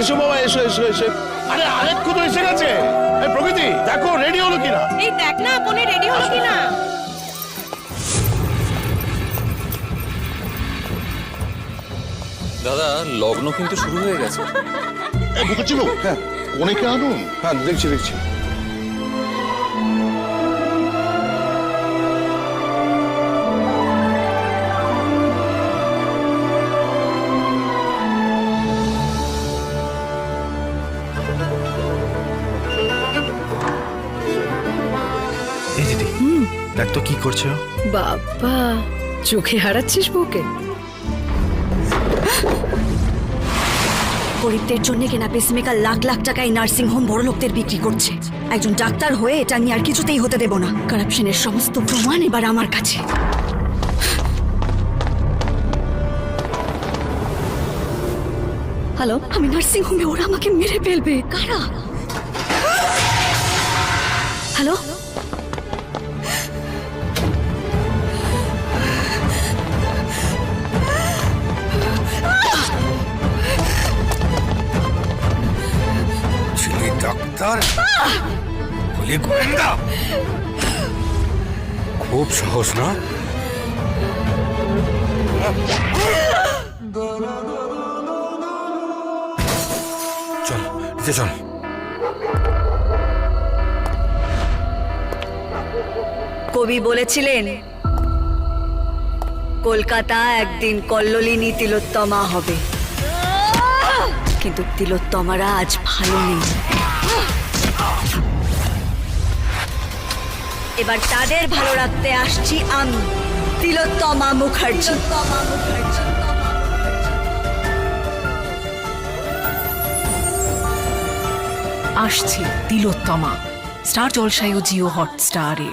এসো বাবা, এসো এসো এসো। আরে আলেখ্য তো এসে গেছে। এই প্রকৃতি, দেখো রেডি হলো কিনা। এই দেখ না আপনি রেডি হলো কিনা। দাদা, লগ্ন কিন্তু শুরু হয়ে গেছে। এই বুকেছি বাবু, হ্যাঁ কনেকে আনুন। হ্যাঁ দেখছি দেখছি। এই দিদি, দেখ তো কি করছো। বাবা, চোখে হারাচ্ছিস বউকে? গরিবদের জন্য কেনা পেসমেকার লাখ লাখ টাকায় নার্সিং হোম বড় লোকদের বিক্রি করছে। একজন ডাক্তার হয়ে এটা নিয়ে আর কিছুতেই হতে দেব না। কারাপশনের সমস্ত প্রমাণ এবার আমার কাছে। হ্যালো, আমি নার্সিং হোমে, ওরা আমাকে মেরে ফেলবে। কারা? হ্যালো, ডাক্তার বলে গোয়েন্দা, খুব সাহস না? চল নিচে চল। কবি বলেছিলেন কলকাতা একদিন কল্লোলিনী তিলোত্তমা হবে, কিন্তু তিলোত্তমারা আজ ভালো নেই। এবার তাদের ভালো রাখতে আসছি আমি, তিলোত্তমা মুখার্জি। আসছে তিলোত্তমা, স্টার জলসায় ও জিও হটস্টারে।